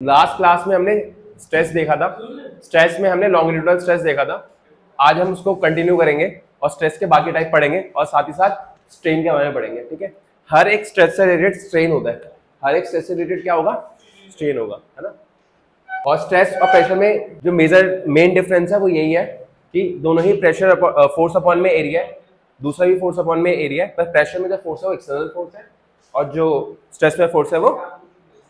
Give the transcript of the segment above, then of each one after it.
Last class में हमने stress देखा था, स्ट्रेस में हमने लॉन्गिट्यूडनल स्ट्रेस देखा था। आज हम उसको कंटिन्यू करेंगे और स्ट्रेस के बाकी टाइप पढ़ेंगे और साथ ही साथ स्ट्रेन के बारे में पढ़ेंगे। ठीक है, हर एक स्ट्रेस से रिलेटेड स्ट्रेन होता है, हर एक स्ट्रेस से रिलेटेड क्या होगा, स्ट्रेन होगा, है ना। और स्ट्रेस और प्रेशर में जो मेन डिफरेंस है वो यही है कि दोनों ही प्रेशर फोर्स अपॉन में एरिया है, दूसरा भी फोर्स अपॉन में एरिया है, पर प्रेशर में जो फोर्स है वो एक्सटर्नल फोर्स है और जो स्ट्रेस में फोर्स है वो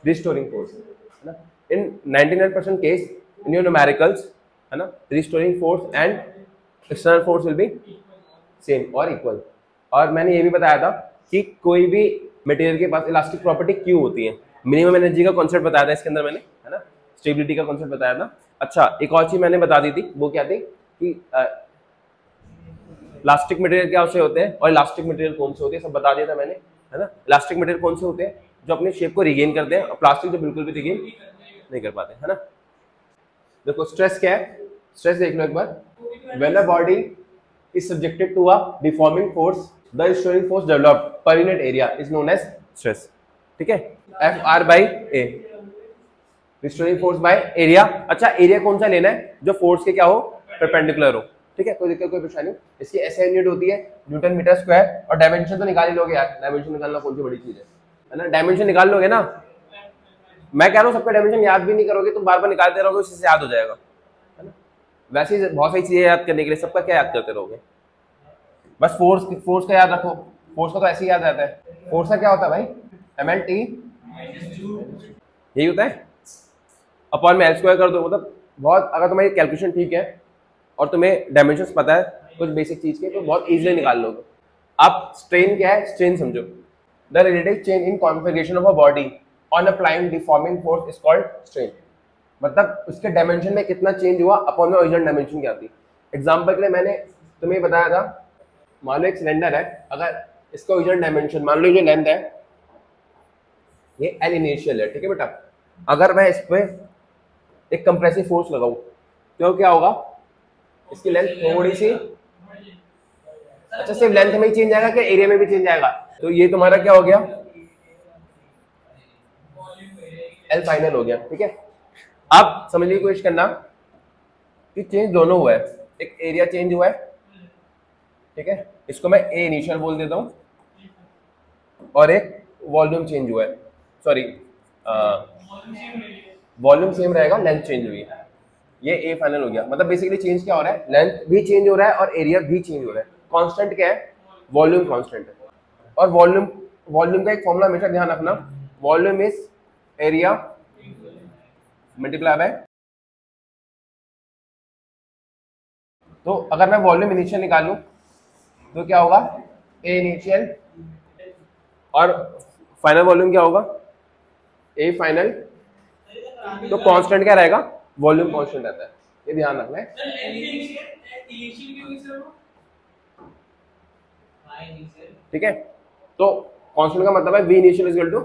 रिस्टोरिंग फोर्स है ना। इन 99% केस इन योर न्यूमेरिकल्स, है ना, restoring force and external force will be same और इक्वल। और मैंने ये भी बताया था कि कोई भी मटेरियल के पास इलास्टिक प्रॉपर्टी क्यों होती है, मिनिमम एनर्जी का कॉन्सेप्ट बताया था इसके अंदर मैंने, है ना, स्टेबिलिटी का कॉन्सेप्ट बताया था। अच्छा, एक और चीज मैंने बता दी थी, वो क्या थी कि इलास्टिक मटेरियल क्या से होते हैं और इलास्टिक मटेरियल कौन से होते हैं, सब बता दिया था मैंने, है ना। इलास्टिक मटेरियल कौन से होते हैं, जो अपने शेप को रिगेन करते हैं, और प्लास्टिक जो बिल्कुल भी रिगेन नहीं कर पाते, है ना। देखो स्ट्रेस क्या है, स्ट्रेस देख लो एक बार। When a body is subjected to a deforming force, the restoring force developed per unit area is known as stress. ठीक है, F R by A, restoring force by area. अच्छा, एरिया कौन सा लेना है, जो फोर्स के क्या हो, परपेंडिकुलर हो। ठीक है, कोई दिक्कत कोई परेशानी। इसकी ऐसे यूनिट होती है न्यूटन मीटर स्क्वायर, और डायमेंशन तो निकाल ही लोगे यार, डायमेंशन निकालना कौन सी बड़ी चीज है ना, डायमेंशन निकाल लोगे ना। मैं कह रहा हूँ सबका डायमेंशन याद भी नहीं करोगे, तुम बार बार निकालते रहोगे, उससे याद हो जाएगा, है ना। वैसे ही बहुत सारी चीजें याद करने के लिए सबका क्या याद करते रहोगे, बस फोर्स, फोर्स का याद रखो, फोर्स का तो ऐसे ही याद रहता है। फोर्स का क्या होता है भाई, एम एल टी, यही होता है, अपॉन में एल स्क्वायर कर दो। मतलब बहुत, अगर तुम्हारी कैलकुलेशन ठीक है और तुम्हें डायमेंशंस पता है कुछ बेसिक चीज के, तो बहुत इजीली निकाल लोगे। अब स्ट्रेन क्या है, स्ट्रेन समझो, the relative change in configuration of a body on applying deforming force is called strain. मतलब उसके डायमेंशन में कितना चेंज हुआ अपॉन में ओरिजिनल डायमेंशन क्या थी। एग्जांपल के लिए मैंने तुम्हें बताया था, मान लो एक सिलेंडर है, अगर इसका ओरिजिनल डायमेंशन मान लो ये लेंथ है, ये एल इनिशियल है, ठीक है बेटा। अगर मैं इस पे एक कंप्रेसिव फोर्स लगाऊं तो क्या होगा, इसकी लेंथ थोड़ी सी, अच्छा सिर्फ लेंथ में ही चेंज आएगा क्या, एरिया में भी चेंज आएगा, तो ये तुम्हारा क्या हो गया, एल फाइनल हो गया। ठीक है, अब समझने की कोशिश करना कि चेंज दोनों हुआ है, एक एरिया चेंज हुआ है, ठीक है, इसको मैं ए इनिशियल बोल देता हूं, और एक वॉल्यूम चेंज हुआ है, सॉरी वॉल्यूम सेम रहेगा, लेंथ चेंज हुई है, ये ए फाइनल हो गया। मतलब बेसिकली चेंज क्या हो रहा है, लेंथ भी चेंज हो रहा है और एरिया भी चेंज हो रहा है। कांस्टेंट क्या है, वॉल्यूम कांस्टेंट है। और वॉल्यूम, वॉल्यूम का एक फॉर्मूला हमेशा ध्यान रखना, volume is area multiply by, तो अगर मैं वॉल्यूम इनिशियल निकालूं तो क्या होगा, ए इनिशियल, और फाइनल वॉल्यूम क्या होगा, ए फाइनल। तो कांस्टेंट क्या रहेगा, वॉल्यूम कांस्टेंट रहता है, ये ध्यान रखना है। ठीक है, तो कांस्टेंट का मतलब है V initial is equal to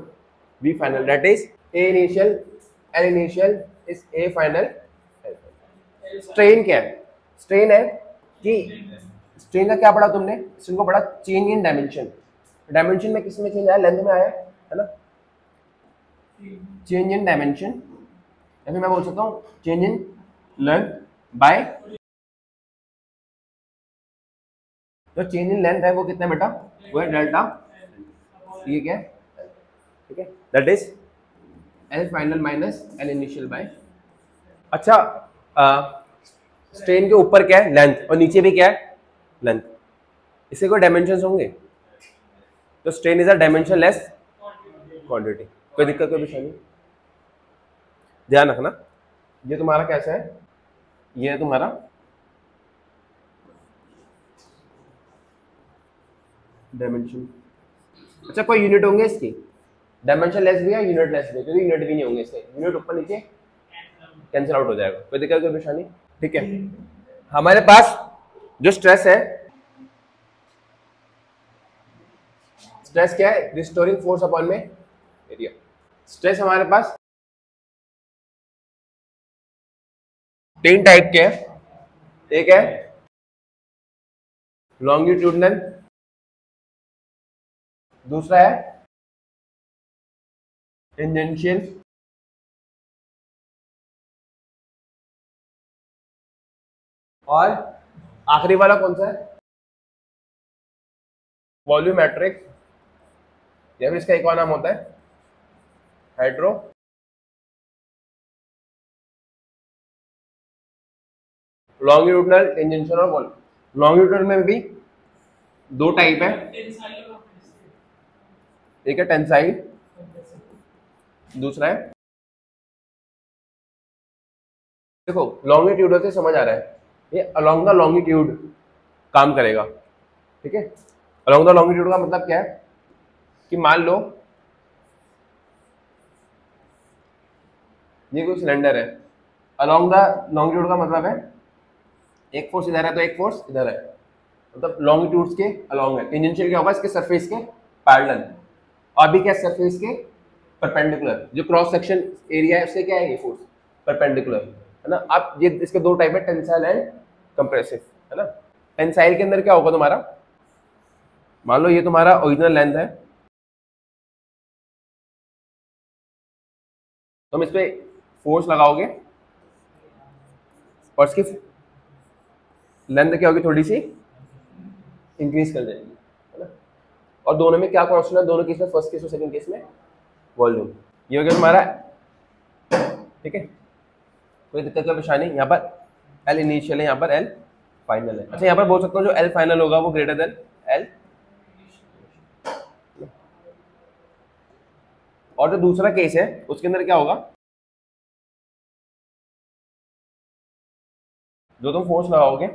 V final, that is A initial L initial is A final. Strain क्या है, स्ट्रेन है कि स्ट्रेन का क्या पढ़ा तुमने, स्ट्रेन को पढ़ा चेंज इन डायमेंशन। डायमेंशन में किस में चेंज आया, लेंथ में आया, है ना, चेंज इन डायमेंशन, या फिर मैं बोल सकता हूँ चेंज इन लेंथ बाय, जो चेंज इन लेंथ है वो कितना बेटा, वो है डेल्टा, ये क्या है, ठीक है, that is L final minus L initial by. अच्छा, स्ट्रेन के ऊपर क्या है, लेंथ, और नीचे भी क्या है, लेंथ, इसके कोई डायमेंशंस होंगे, तो strain is a dimension less quantity. कोई दिक्कत कोई परेशानी, ध्यान रखना। ये तुम्हारा कैसा है, ये है तुम्हारा डायमेंशन। अच्छा, कोई यूनिट होंगे इसकी, डायमेंशन लेस भी है, यूनिट लेस भी है, क्योंकि यूनिट भी नहीं होंगे इसके, यूनिट ऊपर नीचे कैंसिल आउट हो जाएगा। कोई दिक्कत कोई परेशानी, ठीक है। हमारे पास जो स्ट्रेस है, स्ट्रेस क्या है, रिस्टोरिंग फोर्स अपॉन में एरिया। स्ट्रेस हमारे पास तीन टाइप के हैं, एक है लॉन्गिट्यूडनल, दूसरा है टेंजेंशियल, और आखिरी वाला कौन सा है, वॉल्यूमेट्रिक, या फिर इसका एक और नाम होता है हाइड्रो लॉन्गिट्यूडनल, टेंजेंशियल और वॉल्यूम। लॉन्गिट्यूडनल में भी दो टाइप है, एक है टेंसाइल, दूसरा है, देखो लॉन्गिट्यूड से समझ आ रहा है, ये अलोंग द लॉन्गिट्यूड काम करेगा, ठीक है। अलोंग द लॉन्गिट्यूड का मतलब क्या है कि मान लो ये कोई सिलेंडर है, अलोंग द लॉन्गिट्यूड का मतलब है एक फोर्स इधर है तो एक फोर्स इधर है, मतलब लॉन्गिट्यूड्स के अलोंग है। टेंजेंशियल क्या होगा, इसके सरफेस के पैरेलल, और भी क्या सरफेस के परपेंडिकुलर, जो क्रॉस सेक्शन एरिया है उससे क्या है ये फोर्स परपेंडिकुलर, है ना। अब ये इसके दो टाइप है, टेंसाइल एंड कंप्रेसिव, है ना। टेंसाइल के अंदर क्या होगा तुम्हारा, मान लो ये तुम्हारा ओरिजिनल लेंथ है, तुम इस पे फोर्स लगाओगे और इसकी लेंथ क्या होगी, थोड़ी सी इंक्रीज कर जाएगी, है ना। और दोनों में क्या कांस्टेंट है, दोनों केस में, फर्स्ट केस और सेकंड केस में वॉल्यूम। ये हो गया तुम्हारा, ठीक है, कोई दिक्कत का परेशानी। यहाँ पर एल इनिशियल है, यहाँ पर एल फाइनल है। अच्छा यहाँ पर बोल सकता हूँ जो एल फाइनल होगा वो ग्रेटर देन एल, और जो दूसरा केस है उसके अंदर क्या होगा, जो तुम फोर्स लगाओगे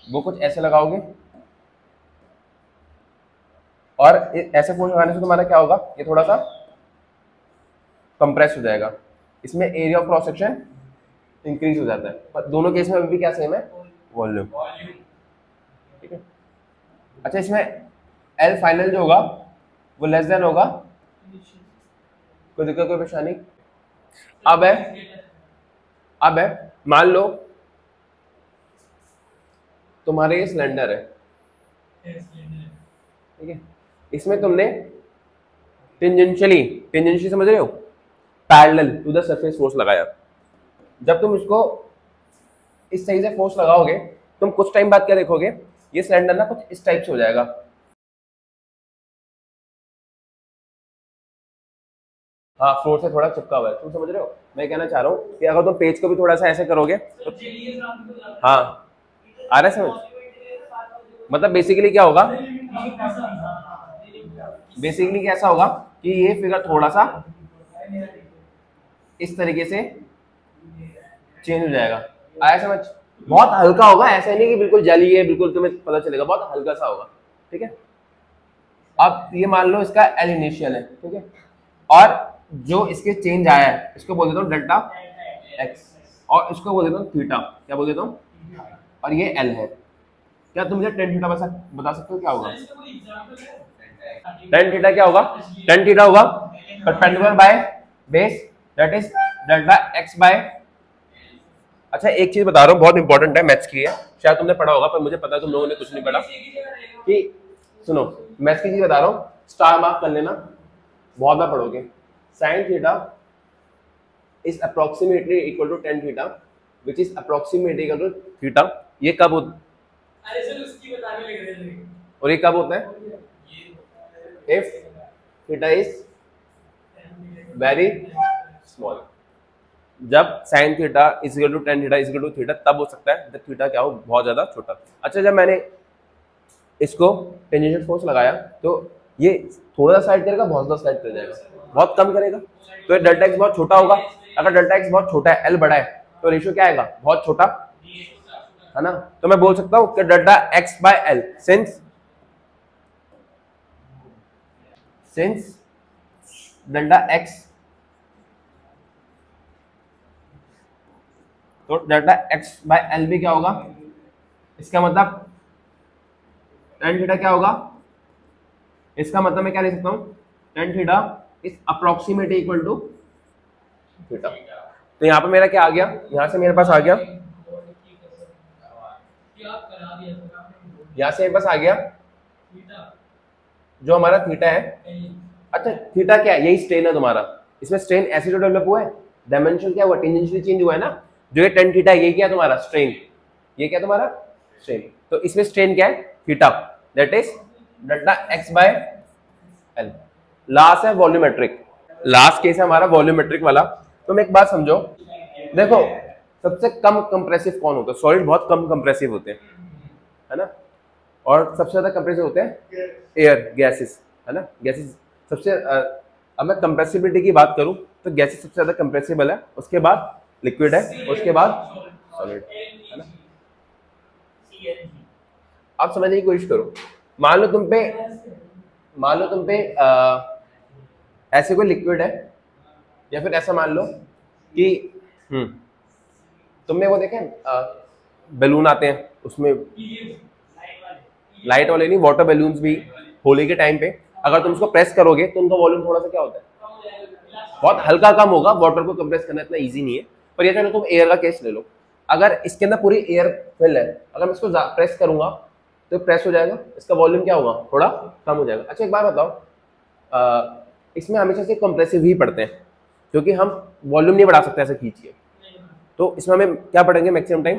वो कुछ ऐसे लगाओगे, और ऐसे फोर्स लगाने से तुम्हारा क्या होगा, ये थोड़ा सा कंप्रेस हो जाएगा, इसमें area of cross section increase हो जाता है, पर दोनों केस में अभी भी क्या सेम है, वॉल्यूम, ठीक है। अच्छा इसमें एल फाइनल जो होगा वो लेस देन होगा, कोई दिक्कत कोई परेशानी। अब है मान लो तुम्हारे ये सिलेंडर है, ठीक है, इसमें तुमने टेंजेंशियली समझ रहे हो, parallel to the surface force लगाया। जब तुम इसको इस सही से फोर्स लगाओगे तुम कुछ टाइम बाद क्या देखोगे, ये सिलेंडर ना कुछ इस टाइप से हो जाएगा, हाँ फ्लोर से थोड़ा चिपका हुआ है, तुम समझ रहे हो। मैं कहना चाह रहा हूँ कि अगर तुम पेज को भी थोड़ा सा ऐसे करोगे तो हाँ आ रहा है समझ, मतलब बेसिकली क्या होगा, बेसिकली कैसा होगा कि ये फिगर थोड़ा सा इस तरीके से चेंज हो जाएगा, आया समझ। बहुत हल्का होगा, ऐसा नहीं कि बिल्कुल जली है, बिल्कुल तुम्हें पता चलेगा, बहुत हल्का सा होगा, ठीक है। अब ये मान लो इसका एल इनिशियल है, ठीक है, और जो इसके चेंज आया है इसको बोल देता हूँ डेल्टा एक्स, और इसको बोल देता हूँ थीटा, क्या बोल देता हूँ, और ये एल है। क्या तुम मुझे टेन थीटा बता सकते हो क्या होगा, टेन थीटा क्या होगा, टेन थीटा होगा perpendicular by base, that is delta X by. अच्छा एक चीज बता रहा हूँ बहुत इंपॉर्टेंट है, मैथ्स की है, शायद तुमने पढ़ा होगा पर मुझे पता है तुम लोगों ने कुछ नहीं पढ़ा, कि सुनो मैथ्स की चीज बता रहा हूँ, स्टार मार्क कर लेना, बहुत बार पढ़ोगे। sin theta is approximately equal to tan theta which is approximately equal to theta। ये कब होता है, अरे सर उसकी बताने लग रहे थे, और ये कब होता है, if theta is very small, जब sin theta is equal to tan theta is equal to theta तब हो सकता है जब थीटा क्या हो बहुत ज्यादा छोटा। अच्छा जब मैंने इसको टेंजेंशियल फोर्स लगाया तो ये थोड़ा सा साइड करेगा, बहुत ज्यादा साइड कर जाएगा, बहुत कम करेगा, तो ये डेल्टा एक्स बहुत छोटा होगा। अगर डेल्टा एक्स बहुत छोटा है, एल बड़ा है, तो रेशियो क्या आएगा, बहुत छोटा, है ना। तो मैं बोल सकता हूँ कि delta X by L, since delta x, तो डेल्टा एक्स बाय एल भी क्या होगा, इसका मतलब tan थीटा क्या होगा, इसका मतलब मैं क्या लिख सकता हूँ, tan theta is approximately equal to theta. तो यहाँ पे मेरा क्या आ गया, यहाँ से मेरे पास आ गया, यहाँ से मेरे पास आ गया जो हमारा थीटा है। अच्छा थीटा क्या है, यही स्ट्रेन है तुम्हारा, इसमें स्ट्रेन ऐसे जो डेवलप हुआ है, डायमेंशन क्या हुआ, टेंजेंशियली चेंज हुआ है ना, जो ये tan थीटा है यही क्या तुम्हारा स्ट्रेन, ये क्या तुम्हारा स्ट्रेन, तो इसमें स्ट्रेन क्या है theta, that is delta X by L. Last है वॉल्यूमेट्रिक, लास्ट केस है हमारा वॉल्यूमेट्रिक वाला। तुम एक बात समझो, देखो सबसे कम कंप्रेसिव कौन होता है, सॉलिड बहुत कम कंप्रेसिव होते हैं, है ना, और सबसे ज्यादा कंप्रेसिव होते हैं एयर, गैसेस, है ना, गैसेस सबसे अब मैं कंप्रेसिबिलिटी की बात करूं तो गैसेस सबसे ज्यादा कंप्रेसिबल है, उसके बाद लिक्विड है, उसके बाद सॉलिड, है ना। आप समझने की कोशिश करो, मान लो तुम पे ऐसे कोई लिक्विड है, या फिर ऐसा मान लो कि तुमने वो देखे बैलून आते हैं, उसमें लाइट वाले नहीं, वाटर बैलून्स भी होली के टाइम पे अगर तुम उसको प्रेस करोगे तो उनका वॉल्यूम थोड़ा सा क्या होता है, बहुत हल्का कम होगा। वाटर को कंप्रेस करना इतना इजी नहीं है, पर ये चलो तुम एयर का केस ले लो, अगर इसके अंदर पूरी एयर फिल है, अगर मैं इसको प्रेस करूंगा तो प्रेस हो जाएगा, इसका वॉल्यूम क्या होगा, थोड़ा कम हो जाएगा। अच्छा एक बात बताओ, इसमें हमेशा से कंप्रेसिव ही पढ़ते हैं, क्योंकि हम वॉल्यूम नहीं बढ़ा सकते ऐसे खींचिए, तो इसमें हमें क्या पढ़ेंगे मैक्सिमम टाइम,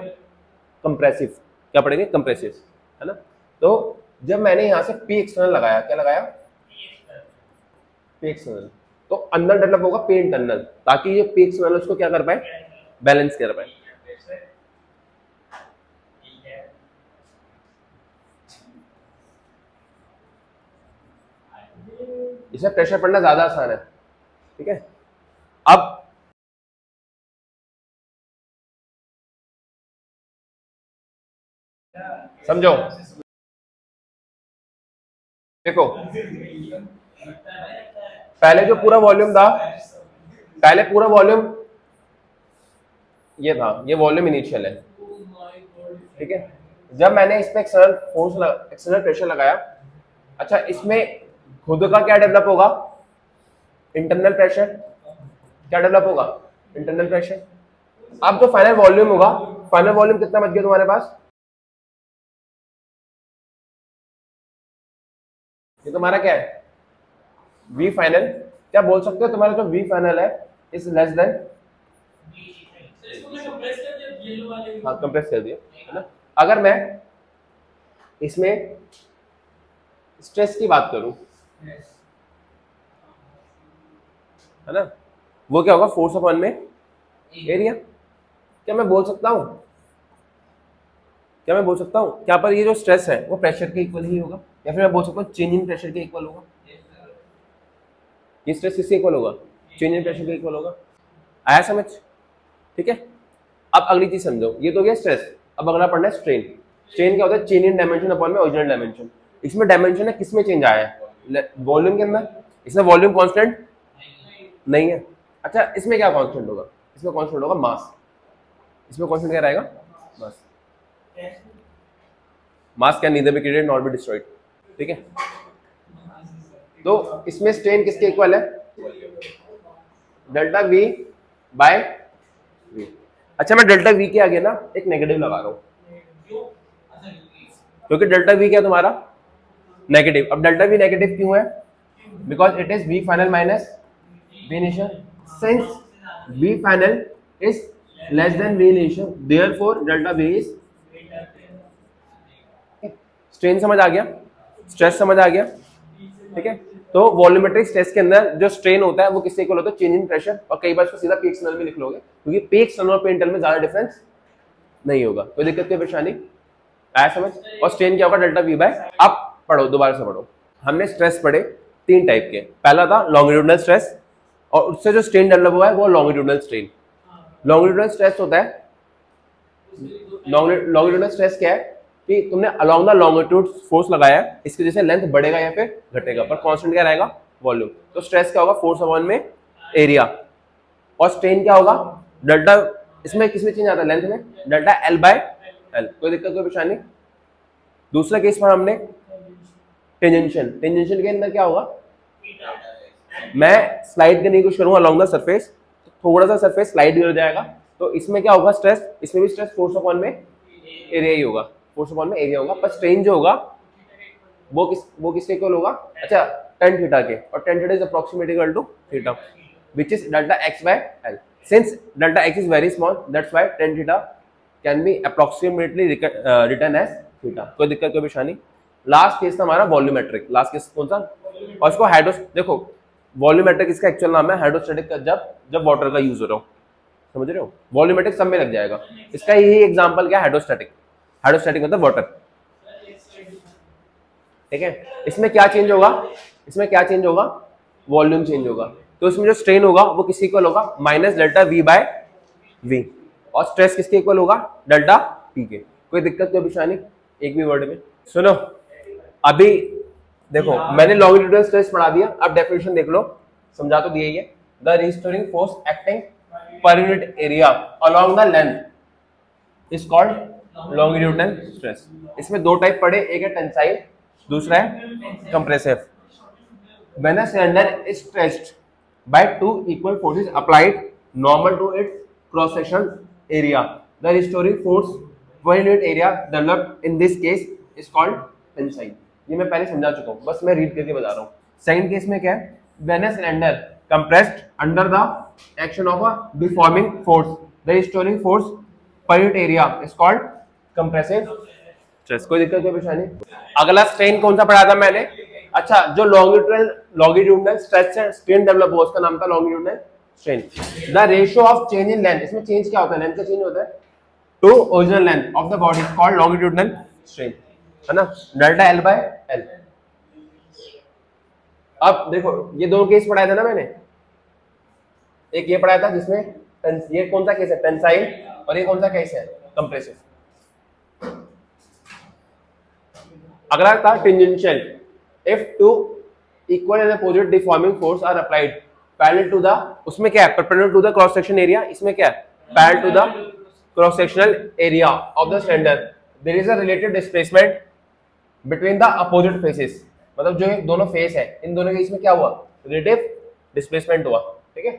कंप्रेसिव, क्या पढ़ेंगे कंप्रेसिव, है ना। तो जब मैंने यहाँ से पी एक्सटर्नल लगाया, क्या लगाया, पी एक्सटर्नल, तो अंदर डेवलप होगा पी इंटरनल, ताकि ये पी एक्सटर्नल उसको क्या कर पाए, बैलेंस कर पाए। इसमें प्रेशर पड़ना ज्यादा आसान है, ठीक है। अब समझो, देखो पहले जो पूरा वॉल्यूम था, पहले पूरा वॉल्यूम ये था, ये वॉल्यूम इनिशियल है, ठीक है। जब मैंने इस पे एक्सटर्नल फोर्स, एक्सटर्नल प्रेशर लगाया, अच्छा इसमें खुद का क्या डेवलप होगा, इंटरनल प्रेशर, क्या डेवलप होगा, इंटरनल प्रेशर। अब जो फाइनल वॉल्यूम होगा, फाइनल वॉल्यूम कितना बच गया तुम्हारे पास, ये तुम्हारा क्या है, वी फाइनल, क्या बोल सकते हो तुम्हारा जो वी फाइनल है इज लेस देन, हाँ कंप्रेस कर दिया, है ना। अगर मैं इसमें स्ट्रेस की बात करूं, है ना, वो क्या होगा, फोर्स अपॉन में एरिया। क्या मैं बोल सकता हूं, क्या पर ये जो स्ट्रेस है वो प्रेशर के इक्वल ही होगा, या फिर मैं बोल सकता हूँ चेंज इन प्रेशर के इक्वल होगा, ये स्ट्रेस किसके इक्वल होगा, चेंज इन प्रेशर के इक्वल होगा। आया समझ, ठीक है। अब अगली चीज समझो, ये तो गया स्ट्रेस, अब अगला पढ़ना है स्ट्रेन। स्ट्रेन क्या होता है, चेंज इन डायमेंशन अपॉन में ओरिजिनल डायमेंशन। इसमें डायमेंशन है किसमें चेंज आया है, वॉल्यूम के अंदर, इसमें वॉल्यूम कांस्टेंट नहीं है। अच्छा इसमें क्या कांस्टेंट होगा, इसमें कांस्टेंट होगा मास, इसमें कांस्टेंट क्या रहेगा, mass. Mass can neither be created not be destroyed, ठीक है। तो इसमें स्ट्रेन किसके इक्वल है, डेल्टा वी बाय वी। अच्छा मैं डेल्टा वी के आगे ना एक नेगेटिव लगा रहा हूं, क्योंकि डेल्टा वी क्या तुम्हारा नेगेटिव। अब डेल्टा वी नेगेटिव क्यों है, because it is V final minus V initial, since V final is less than V initial, therefore delta V is. Strain समझ आ गया, स्ट्रेस समझ आ गया, ठीक है। तो वॉल्यूमेट्रिक स्ट्रेस के अंदर जो स्ट्रेन होता है वो किससे इक्वल होता है, चेंज इन प्रेशर, और कई बार इसको सीधा पी एक्सटर्नल में लिख लोगे, क्योंकि पी एक्सटर्नल और पी इंटरनल में ज्यादा डिफरेंस नहीं होगा, कोई दिक्कत कोई परेशानी आया समझ। और स्ट्रेन क्या होगा, डेल्टा वी बाय। अब पढ़ो, दोबारा से पढ़ो, हमने स्ट्रेस पढ़े तीन टाइप के, पहला था लॉन्गिट्यूडनल स्ट्रेस, और उससे जो स्ट्रेन डेवलप हुआ है वो लॉन्गिट्यूडनल स्ट्रेन। लॉन्गिट्यूडनल स्ट्रेस होता है, लॉन्गिट्यूडनल स्ट्रेस क्या है कि तुमने अलोंग द लॉन्गिट्यूड फोर्स लगाया है, इसकी वजह से लेंथ बढ़ेगा या फिर घटेगा, पर कांस्टेंट क्या रहेगा, वॉल्यूम। तो स्ट्रेस क्या होगा, फोर्स अपॉन में एरिया। और स्ट्रेन क्या होगा, डेल्टा, इसमें किसमें चेंज आता है, लेंथ में, डेल्टा एल बाय एल। कोई दिक्कत कोई परेशानी। दूसरा केस पर हमने टेंजेंशियल, टेंजेंशियल के अंदर क्या होगा, मैं स्लाइड करने की कोशिश करूंगा अलोंग द सरफेस, थोड़ा सा सरफेस स्लाइड हो जाएगा, तो इसमें क्या होगा स्ट्रेस, इसमें भी स्ट्रेस फोर्स अपॉन में एरिया ही होगा, फोर्स अपॉन में एरिया होगा। पर स्ट्रेन जो होगा वो किसके इक्वल होगा, अच्छा tan थीटा के, और tan theta is approximately equal to theta which is delta x by l। Since delta x is very small that's why tan theta can be approximately written as theta. कोई दिक्कत कोई परेशानी। Last case था हमारा volumetric. Last case कौन सा? और इसको देखो वॉल्यूमेट्रिक इसका एक्चुअल नाम है, हाइड्रोस्टैटिक का जब वाटर का यूज हो रहा हो, समझ रहे हो? वॉल्यूमेट्रिक सब में लग जाएगा। इसका यही एग्जांपल क्या है? हाइड्रोस्टैटिक। हाइड्रोस्टैटिक मतलब वाटर, ठीक है। इसमें क्या चेंज होगा? वॉल्यूम चेंज होगा। तो इसमें जो स्ट्रेन होगा वो किसके इक्वल होगा? Minus delta V by V. और स्ट्रेस किसके इक्वल होगा? डेल्टा पी के। कोई दिक्कत कोई परेशानी? एक भी वर्ड में सुनो। अभी देखो मैंने लॉन्गिट्यूडनल स्ट्रेस पढ़ा दिया, अब डेफिनेशन देख लो, समझा तो दिया ही है। द रिस्टोरिंग फोर्स एक्टिंग पर unit area along the length is called longitudinal stress. इसमें दो टाइप पढ़े, एक है टेंसाइल, दूसरा है compressive. When a cylinder is stretched by two equal forces applied normal to its cross section area, the restoring force per unit area developed in this case is called tensile। ये मैं पहले समझा चुका हूँ, बस मैं रीड करके बता रहा हूँ। सेकंड केस में क्या है? When a cylinder compressed under the action of a deforming force, the restoring force per unit area is called compressive stress। कोई दिक्कत कोई परेशानी? अगला स्ट्रेन कौन सा पढ़ा था मैंने? अच्छा, जो लॉन्गिट्यूडनल स्ट्रेच है, स्ट्रेन डेवलप हुआ, उसका नाम था longitudinal strain. The ratio of change in length, इसमें चेंज क्या होता है? लेंथ का चेंज होता है to original length of the body is called longitudinal strain, है ना? Delta L by L. अब देखो ये दो केस पढ़ाया था ना मैंने, एक ये पढ़ाया था जिसमें ये कौन सा केस है? टेंसाइल। और ये कौन सा केस है? कंप्रेसिव। अगला था tangential. If two equal and opposite deforming force are applied parallel to the, उसमें क्या है? Perpendicular to the cross section area। इसमें क्या है? Parallel to the cross sectional area of the cylinder, there is a relative displacement between the opposite faces। मतलब जो दोनों face है, इन दोनों के इसमें क्या हुआ? Relative displacement हुआ, ठीक है।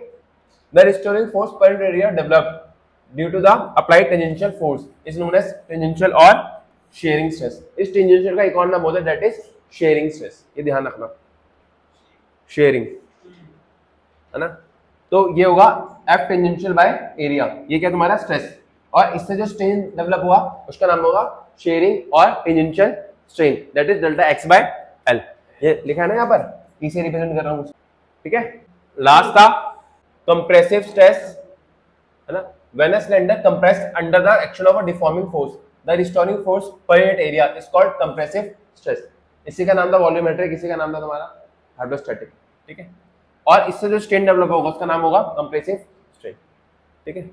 The restoring force per unit area developed due to the applied tangential force is known as tangential or shearing stress। इस tangential का एक और नाम होता है, that is शेयरिंग स्ट्रेस। ये ध्यान रखना, शेयरिंग, है ना? तो ये होगा एफ टेंजेंशियल बाय एरिया। ये क्या तुम्हारा स्ट्रेस, और इससे जो स्ट्रेन डेवलप हुआ उसका नाम होगा शेयरिंग और tangential strain, that is delta X by L. ये लिखा है ना यहाँ पर, इसे रिप्रेजेंट कर रहा हूँ, ठीक है। लास्ट था कंप्रेसिव स्ट्रेस, है ना? When a cylinder compressed under the action of a deforming force, the restoring force पर unit area is called compressive stress. इसी का नाम था वॉल्यूमेट्रिक, इसी का नाम था तुम्हारा हाइड्रोस्टैटिक, ठीक है। और इससे जो स्ट्रेन डेवलप होगा उसका नाम होगा कंप्रेसिव स्ट्रेन, ठीक है।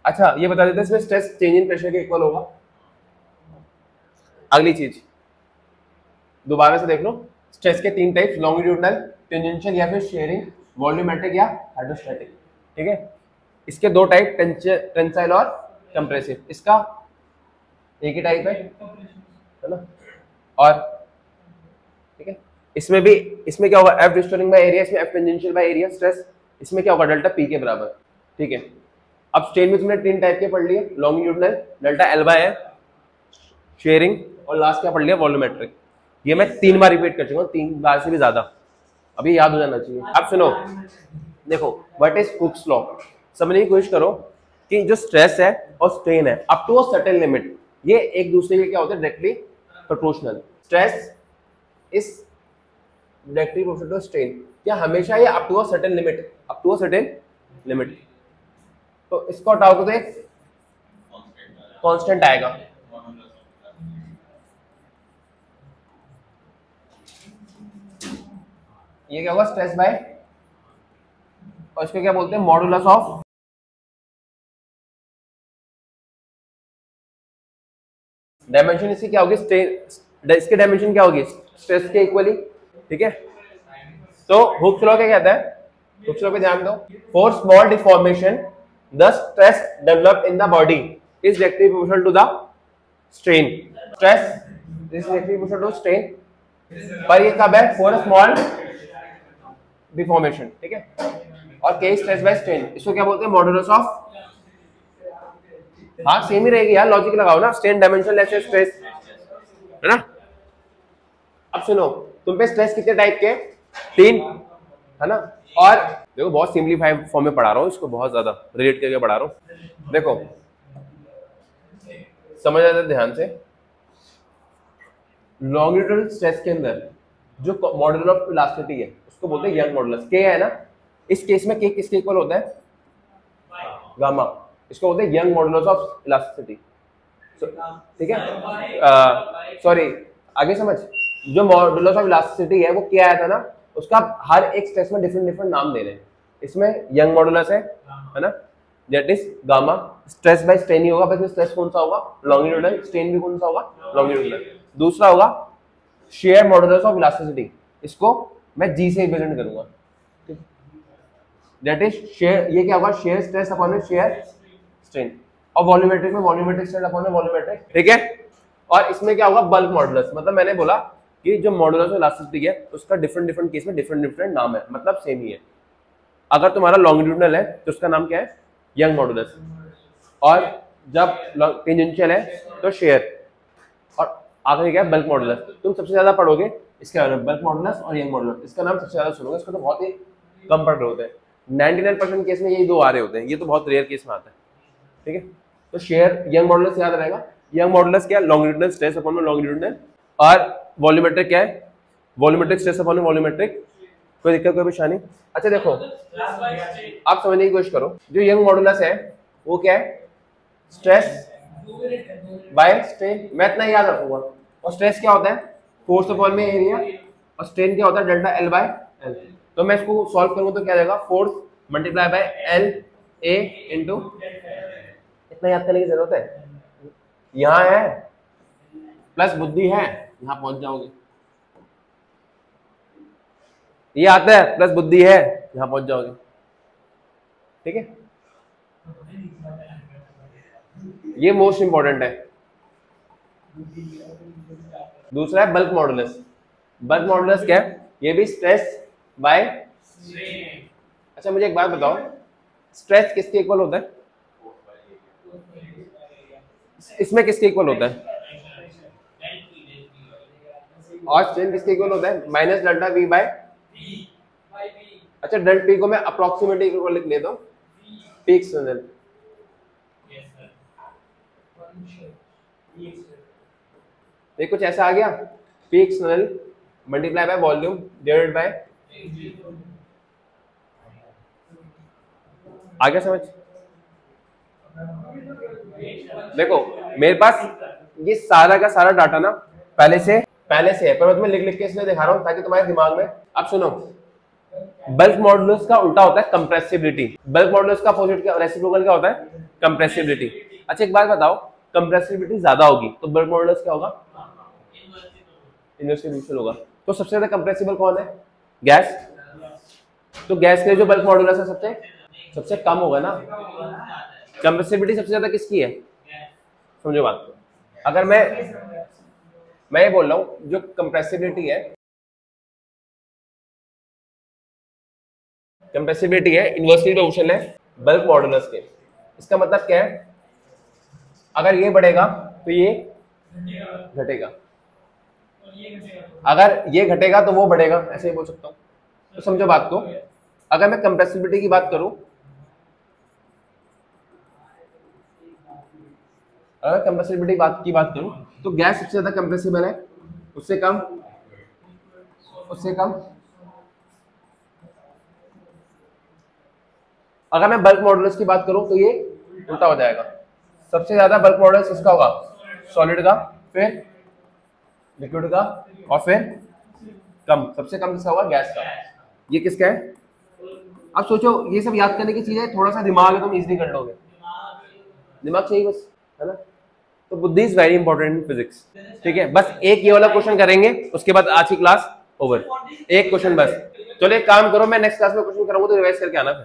अच्छा ये बता देते हैं इसमें स्ट्रेस चेंज इन प्रेशर के इक्वल होगा। अगली चीज दोबारा से देख लो, स्ट्रेस के तीन टाइप्स, लॉन्गिट्यूडनल, टेंजेंशियल या फिर शेयरिंग, वॉल्यूमेट्रिक या हाइड्रोस्टैटिक, ठीक है। इसके दो टाइप, टेंसाइल और कंप्रेसिव। इसका एक ही टाइप है ना? और ठीक है, इसमें क्या होगा? एफ रिस्टोरिंग बाय एरिया, इसमें F tangential by area stress, इसमें क्या होगा? डेल्टा पी के बराबर, ठीक है। अब स्ट्रेन में तुमने तीन टाइप के पढ़ लिए, longitudinal, delta L by L, sharing, और लास्ट क्या पढ़ लिया? वॉल्यूमेट्रिक। ये मैं 3 बार रिपीट कर चुका हूँ, 3 बार से भी ज्यादा, अभी याद हो जाना चाहिए। अब सुनो, देखो व्हाट इज हुक्स लॉ, समझने की कोशिश करो कि जो स्ट्रेस है और स्ट्रेन है up to a certain limit, ये एक दूसरे के क्या होते हैं? Directly proportional. Stress is directly proportional to strain. क्या हमेशा ये up to a certain limit, up to a certain limit, तो इसको हटाओगे तो एक कांस्टेंट आएगा। ये क्या होगा? स्ट्रेस बाय, और इसको क्या बोलते हैं? Modulus of dimension. इसकी क्या होगी? स्ट्रेन, इसके डायमेंशन क्या होगी? स्ट्रेस के इक्वली, ठीक है। तो हुक्स लॉ क्या कहता है? हुक्स लॉ पे ध्यान दो। For small deformation the stress develop in the body is directly proportional to the strain. Stress is directly proportional to strain, पर ये कब है? फॉर अ स्मॉल डिफॉर्मेशन, ठीक है। और के स्ट्रेस बाय स्ट्रेन, इसको क्या बोलते हैं? मॉडुलस ऑफ, हाँ सेम ही रहेगी यार, लॉजिक लगाओ ना, स्ट्रेन डायमेंशन लेस स्ट्रेस, है ना? अब सुनो, तुम पे स्ट्रेस कितने टाइप के? 3, है ना? और देखो बहुत सिंपलीफाइड फॉर्म में पढ़ा रहा हूँ, इसको बहुत ज्यादा रिलेट करके पढ़ा रहा हूँ। देखो समझ आते ध्यान से। लॉन्गिट्यूडल स्ट्रेस के अंदर जो मॉडुलस ऑफ इलास्टिसिटी है उसको बोलते हैं यंग मॉडुलस। के है ना, इस केस में के किसके इक्वल होता है? गामा। इसको बोलते हैं यंग मॉडुलस ऑफ इलास्टिसिटी। ठीक है, सॉरी आगे समझ। जो मॉडुलस ऑफ इलास्टिसिटी है वो क्या आया था ना, उसका हर एक स्ट्रेस में डिफरेंट डिफरेंट नाम दे रहे हैं। इसमें यंग मॉडुलस है ना, that is gamma. Stress by strain ही होगा, बस स्ट्रेस कौन सा होगा? लॉन्गिट्यूडल। स्ट्रेन भी कौन सा होगा? लॉन्गिट्यूडल। दूसरा होगा शेयर मॉडुलस ऑफ इलास्टिसिटी, इसको मैं जी से रिप्रेजेंट करूंगा। दैट इज शेयर, ये क्या होगा? Shear stress upon shear strain. और वॉल्यूमेट्रिक में वॉल्यूमेट्रिक स्ट्रेस अपॉन वॉल्यूमेट्रिक। ठीक है, और इसमें क्या होगा? Bulk modulus. मतलब मैंने बोला कि जो मॉडुलस ऑफ इलास्टिसिटी है उसका डिफरेंट डिफरेंट केस में डिफरेंट डिफरेंट नाम है, मतलब सेम ही है। अगर तुम्हारा लॉन्गिट्यूडनल है तो उसका नाम क्या है? Young modulus. और जब टेंजेंशियल है तो शेयर। और आखिरी क्या है? Bulk modulus. तुम सबसे ज्यादा पढ़ोगे इसके बारे में, बल्क मॉडुलस और यंग मॉडुलस। इसका नाम सबसे ज्यादा सुनोगे, इसको तो बहुत ही कम पढ़ रहे होते हैं। 99% केस में यही दो आ रहे होते हैं, ये तो बहुत रेयर केस में आता है। ठीक है, तो शेयर यंग मॉडुलस याद रहेगा। यंग मॉडुलस क्या है? Longitudinal stress upon longitudinal. और वॉल्यूमेट्रिक क्या है? Volumetric stress upon volumetric. कोई दिक्कत, कोई परेशानी? अच्छा देखो, आप समझने की कोशिश करो। जो यंग मॉडुलस है वो क्या है? Stress by strain. मैं इतना याद रखूंगा। और स्ट्रेस क्या होता है? फोर्स अपॉन में एरिया। और स्ट्रेन क्या होता है? Delta L by L. तो मैं इसको सॉल्व करूंगा तो क्या जाएगा? Force multiply by L A into. इतना याद करने की जरूरत है? यहाँ है प्लस बुद्धि है, यहाँ पहुंच जाओगे। ये आता है प्लस बुद्धि है, यहाँ पहुंच जाओगे। ठीक है, ये मोस्ट इंपॉर्टेंट है। दूसरा है बल्क मॉडुलस। बल्क मॉडुलस क्या है? ये भी स्ट्रेस बाय। अच्छा मुझे एक बात बताओ, स्ट्रेस किसके इक्वल होता है? इसमें किसके इक्वल होता है? और स्ट्रेन किसके इक्वल होता है? Minus delta V by. अच्छा डेल्टा पी को मैं अप्रोक्सीमेटली इक्वल लिख लेता हूं, पी एक्सटर्नल। ये कुछ ऐसा आ गया, P external multiply by volume divided by. आ गया समझ? देखो मेरे पास ये सारा का सारा डाटा ना पहले से है, पर मैं तुम्हें लिख लिख के इसलिए दिखा रहा हूं ताकि तुम्हारे दिमाग में। अब सुनो, बल्क मॉडुलस का उल्टा होता है कंप्रेसिबिलिटी। बल्क मॉडुलस का अपोजिट क्या, रेसिप्रोकल क्या होता है? कंप्रेसिबिलिटी। अच्छा एक बात बताओ, कंप्रेसिबिलिटी ज्यादा होगी तो बल्क मॉडुलस क्या होगा? इनवर्सली प्रोपोर्शनल होगा। तो सबसे ज्यादा कंप्रेसिबल कौन है? गैस। तो गैस के लिए जो बल्क मॉडुलस है सबसे कम होगा ना। कंप्रेसिबिलिटी सबसे ज्यादा किसकी है? समझो बात को। अगर मैं ये बोल रहा हूं जो कंप्रेसिबिलिटी है, इनवर्सली प्रोपोर्शनल है बल्क मॉडुलस के। इसका मतलब क्या है? अगर ये बढ़ेगा तो ये घटेगा, अगर ये घटेगा तो वो बढ़ेगा, ऐसे ही बोल सकता हूं। तो समझो बात को। अगर मैं कंप्रेसिबिलिटी की बात करूं, की बात करूं तो गैस सबसे ज्यादा कंप्रेसिबल है, उससे कम अगर मैं बल्क मॉडुलस की बात करूं तो ये उल्टा हो जाएगा। सबसे ज्यादा बल्क मॉडुलस किसका होगा? सॉलिड का, फिर लिक्विड का, और फिर सबसे कम किसका होगा? गैस का। ये किसका है? अब सोचो, ये सब याद करने की चीज है, थोड़ा सा दिमाग है तुम इजीली कर लोगे। दिमाग चाहिए बस, है ना? तो बुद्धि is very important in physics. ठीक है, बस एक ये वाला क्वेश्चन करेंगे, उसके बाद आज की क्लास ओवर। एक क्वेश्चन बस। चलो एक काम करो, मैं नेक्स्ट क्लास में क्वेश्चन कराऊंगा तो रिवाइज करके आना।